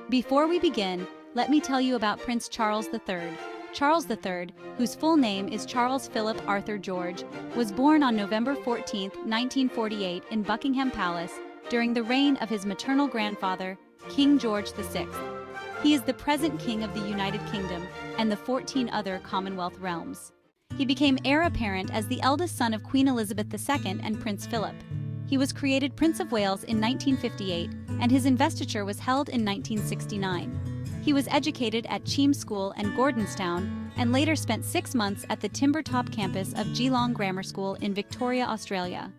Before we begin, let me tell you about Prince Charles III. Charles III, whose full name is Charles Philip Arthur George, was born on November 14, 1948 in Buckingham Palace during the reign of his maternal grandfather, King George VI. He is the present King of the United Kingdom and the 14 other Commonwealth realms. He became heir apparent as the eldest son of Queen Elizabeth II and Prince Philip. He was created Prince of Wales in 1958, and his investiture was held in 1969. He was educated at Cheam School and Gordonstown, and later spent 6 months at the Timbertop campus of Geelong Grammar School in Victoria, Australia.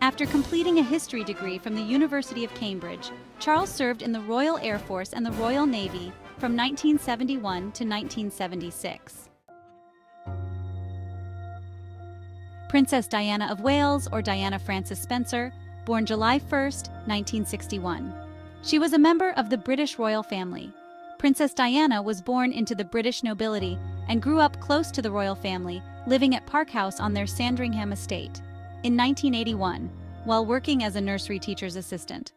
After completing a history degree from the University of Cambridge, Charles served in the Royal Air Force and the Royal Navy from 1971 to 1976. Princess Diana of Wales, or Diana Frances Spencer, born July 1, 1961. She was a member of the British royal family. Princess Diana was born into the British nobility and grew up close to the royal family, living at Park House on their Sandringham estate. In 1981, while working as a nursery teacher's assistant.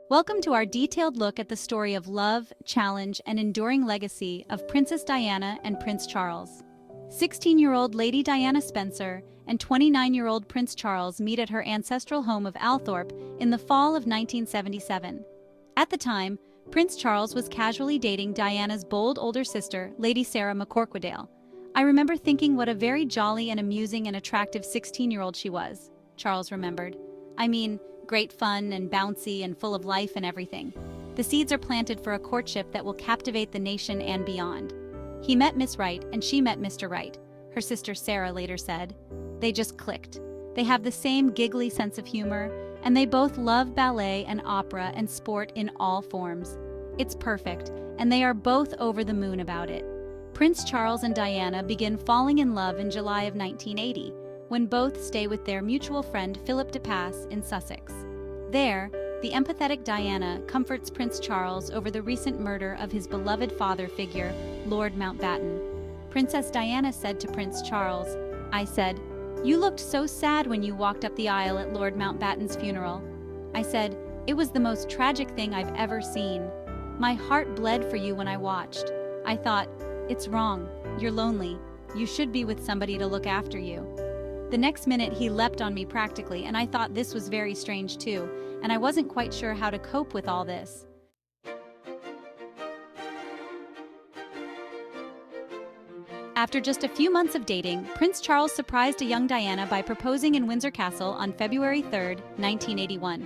Welcome to our detailed look at the story of love, challenge, and enduring legacy of Princess Diana and Prince Charles. 16-year-old Lady Diana Spencer and 29-year-old Prince Charles meet at her ancestral home of Althorpe in the fall of 1977. At the time, Prince Charles was casually dating Diana's bold older sister, Lady Sarah McCorquodale. I remember thinking what a very jolly and amusing and attractive 16-year-old she was, Charles remembered. I mean, great fun and bouncy and full of life and everything. The seeds are planted for a courtship that will captivate the nation and beyond. He met Miss Right and she met Mr. Right, her sister Sarah later said. They just clicked. They have the same giggly sense of humor, and they both love ballet and opera and sport in all forms. It's perfect, and they are both over the moon about it. Prince Charles and Diana begin falling in love in July of 1980, when both stay with their mutual friend Philip de Pass in Sussex. There, the empathetic Diana comforts Prince Charles over the recent murder of his beloved father figure, Lord Mountbatten. Princess Diana said to Prince Charles, "I said, 'You looked so sad when you walked up the aisle at Lord Mountbatten's funeral.' I said, 'It was the most tragic thing I've ever seen. My heart bled for you when I watched. I thought, it's wrong, you're lonely, you should be with somebody to look after you.' The next minute he leapt on me practically, and I thought this was very strange too, and I wasn't quite sure how to cope with all this." After just a few months of dating, Prince Charles surprised a young Diana by proposing in Windsor Castle on February 3, 1981.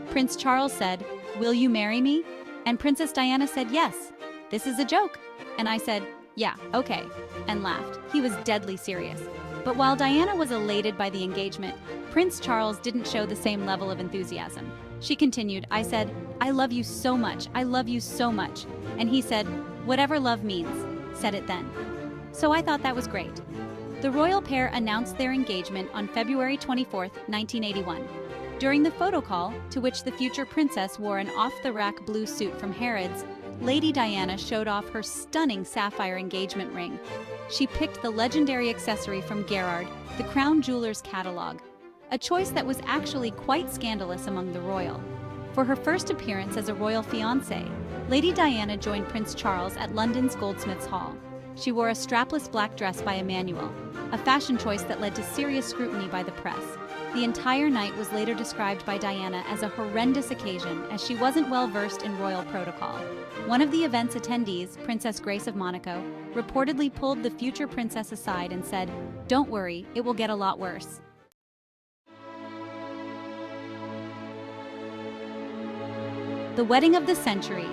Prince Charles said, "Will you marry me?" And Princess Diana said, "Yes. This is a joke." And I said, "Yeah, okay," and laughed. He was deadly serious. But while Diana was elated by the engagement, Prince Charles didn't show the same level of enthusiasm. She continued, "I said, 'I love you so much, I love you so much.' And he said, 'Whatever love means,' said it then." So I thought that was great. The royal pair announced their engagement on February 24, 1981. During the photo call, to which the future princess wore an off-the-rack blue suit from Harrods, Lady Diana showed off her stunning sapphire engagement ring. She picked the legendary accessory from Gerard, the crown jewelers catalog, a choice that was actually quite scandalous among the royal. For her first appearance as a royal fiancée, Lady Diana joined Prince Charles at London's Goldsmiths Hall. She wore a strapless black dress by Emmanuel, a fashion choice that led to serious scrutiny by the press. The entire night was later described by Diana as a horrendous occasion, as she wasn't well versed in royal protocol. One of the event's attendees, Princess Grace of Monaco, reportedly pulled the future princess aside and said, "Don't worry, it will get a lot worse." The Wedding of the Century,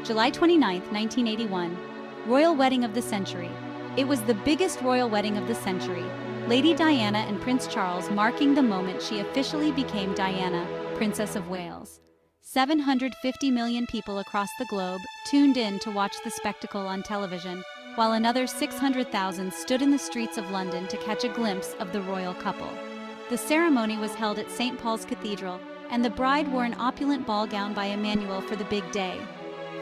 July 29, 1981. Royal Wedding of the Century. It was the biggest royal wedding of the century, Lady Diana and Prince Charles marking the moment she officially became Diana, Princess of Wales. 750 million people across the globe tuned in to watch the spectacle on television, while another 600,000 stood in the streets of London to catch a glimpse of the royal couple. The ceremony was held at St. Paul's Cathedral, and the bride wore an opulent ball gown by Emmanuel for the big day.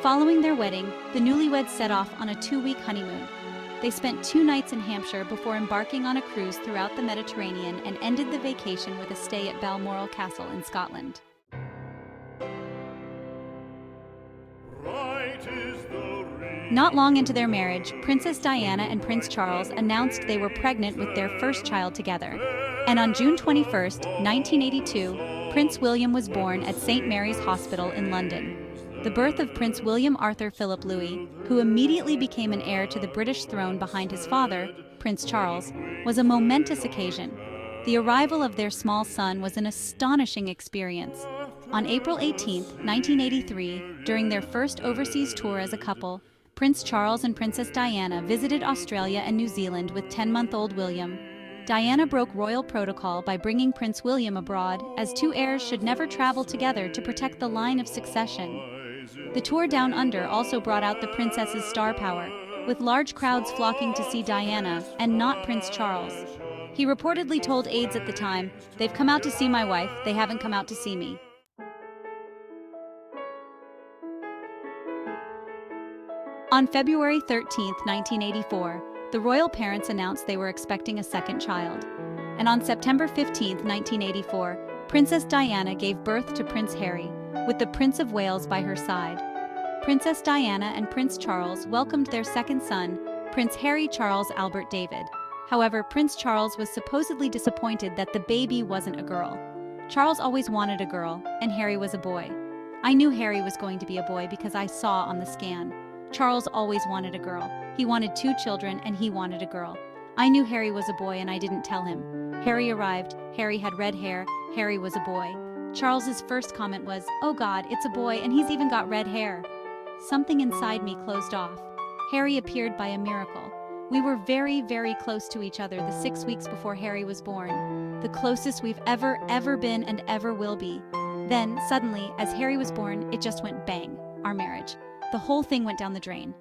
Following their wedding, the newlyweds set off on a 2-week honeymoon. They spent 2 nights in Hampshire before embarking on a cruise throughout the Mediterranean and ended the vacation with a stay at Balmoral Castle in Scotland. Not long into their marriage, Princess Diana and Prince Charles announced they were pregnant with their first child together. And on June 21, 1982, Prince William was born at St. Mary's Hospital in London. The birth of Prince William Arthur Philip Louis, who immediately became an heir to the British throne behind his father, Prince Charles, was a momentous occasion. The arrival of their small son was an astonishing experience. On April 18, 1983, during their first overseas tour as a couple, Prince Charles and Princess Diana visited Australia and New Zealand with 10-month-old William. Diana broke royal protocol by bringing Prince William abroad, as 2 heirs should never travel together to protect the line of succession. The tour down under also brought out the princess's star power, with large crowds flocking to see Diana and not Prince Charles. He reportedly told aides at the time, "They've come out to see my wife, they haven't come out to see me." On February 13, 1984, the royal parents announced they were expecting a second child. And on September 15, 1984, Princess Diana gave birth to Prince Harry, with the Prince of Wales by her side. Princess Diana and Prince Charles welcomed their second son, Prince Harry Charles Albert David. However, Prince Charles was supposedly disappointed that the baby wasn't a girl. Charles always wanted a girl, and Harry was a boy. I knew Harry was going to be a boy because I saw on the scan. Charles always wanted a girl. He wanted 2 children and he wanted a girl. I knew Harry was a boy and I didn't tell him. Harry arrived, Harry had red hair, Harry was a boy. Charles's first comment was, "Oh God, it's a boy and he's even got red hair." Something inside me closed off. Harry appeared by a miracle. We were very, very close to each other the 6 weeks before Harry was born. The closest we've ever been and ever will be. Then, suddenly, as Harry was born, it just went bang, our marriage. The whole thing went down the drain.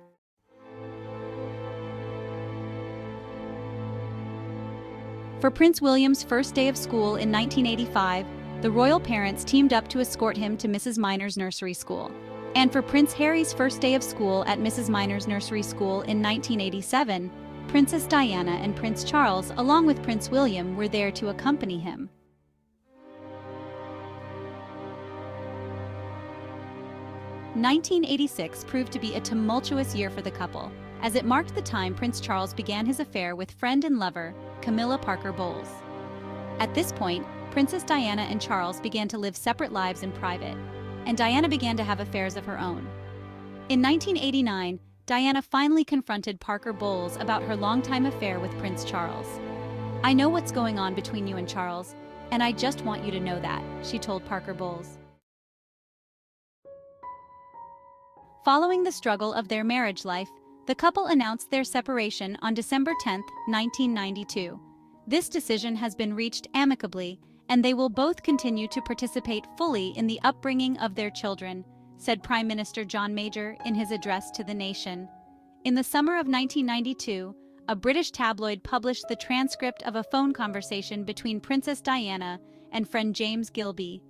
For Prince William's first day of school in 1985, the royal parents teamed up to escort him to Mrs. Minor's nursery school. And for Prince Harry's first day of school at Mrs. Minor's nursery school in 1987, Princess Diana and Prince Charles, along with Prince William, were there to accompany him. (1986) proved to be a tumultuous year for the couple, as it marked the time Prince Charles began his affair with friend and lover, Camilla Parker Bowles. At this point, Princess Diana and Charles began to live separate lives in private, and Diana began to have affairs of her own. In 1989, Diana finally confronted Parker Bowles about her longtime affair with Prince Charles. "I know what's going on between you and Charles, and I just want you to know that," she told Parker Bowles. Following the struggle of their marriage life, the couple announced their separation on December 10, 1992. This decision has been reached amicably, and they will both continue to participate fully in the upbringing of their children, said Prime Minister John Major in his address to the nation. In the summer of 1992, a British tabloid published the transcript of a phone conversation between Princess Diana and friend James Gilby.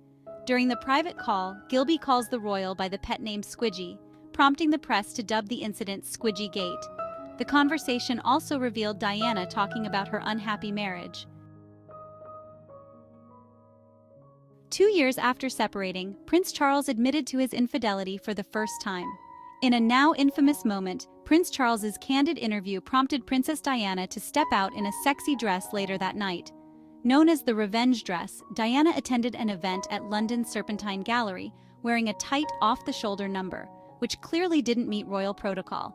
During the private call, Gilby calls the royal by the pet name Squidgy, prompting the press to dub the incident Squidgygate. The conversation also revealed Diana talking about her unhappy marriage. 2 years after separating, Prince Charles admitted to his infidelity for the first time. In a now infamous moment, Prince Charles's candid interview prompted Princess Diana to step out in a sexy dress later that night. Known as the revenge dress, Diana attended an event at London's Serpentine Gallery, wearing a tight, off-the-shoulder number, which clearly didn't meet royal protocol.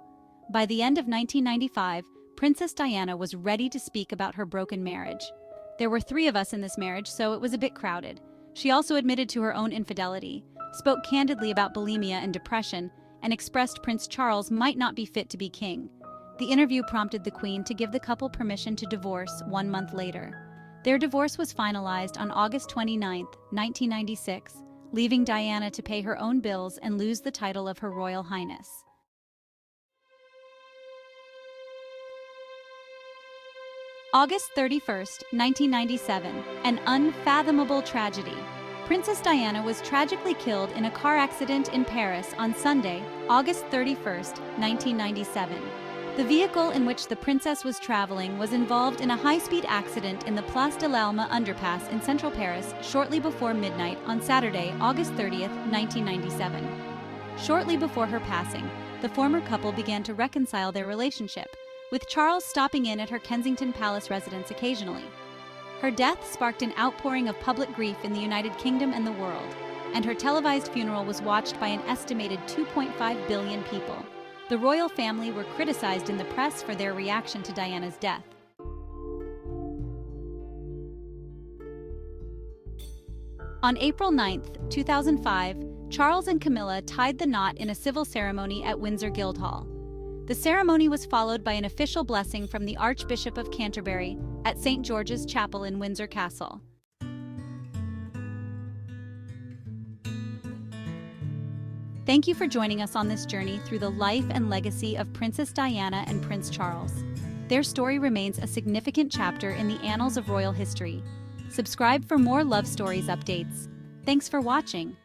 By the end of 1995, Princess Diana was ready to speak about her broken marriage. "There were 3 of us in this marriage, so it was a bit crowded." She also admitted to her own infidelity, spoke candidly about bulimia and depression, and expressed Prince Charles might not be fit to be king. The interview prompted the Queen to give the couple permission to divorce 1 month later. Their divorce was finalized on August 29, 1996, leaving Diana to pay her own bills and lose the title of Her Royal Highness. August 31, 1997, an unfathomable tragedy. Princess Diana was tragically killed in a car accident in Paris on Sunday, August 31, 1997. The vehicle in which the princess was traveling was involved in a high-speed accident in the Place de l'Alma underpass in central Paris shortly before midnight on Saturday, August 30th, 1997. Shortly before her passing, the former couple began to reconcile their relationship, with Charles stopping in at her Kensington Palace residence occasionally. Her death sparked an outpouring of public grief in the United Kingdom and the world, and her televised funeral was watched by an estimated 2.5 billion people. The royal family were criticized in the press for their reaction to Diana's death. On April 9, 2005, Charles and Camilla tied the knot in a civil ceremony at Windsor Guildhall. The ceremony was followed by an official blessing from the Archbishop of Canterbury at St. George's Chapel in Windsor Castle. Thank you for joining us on this journey through the life and legacy of Princess Diana and Prince Charles. Their story remains a significant chapter in the annals of royal history. Subscribe for more love stories updates. Thanks for watching.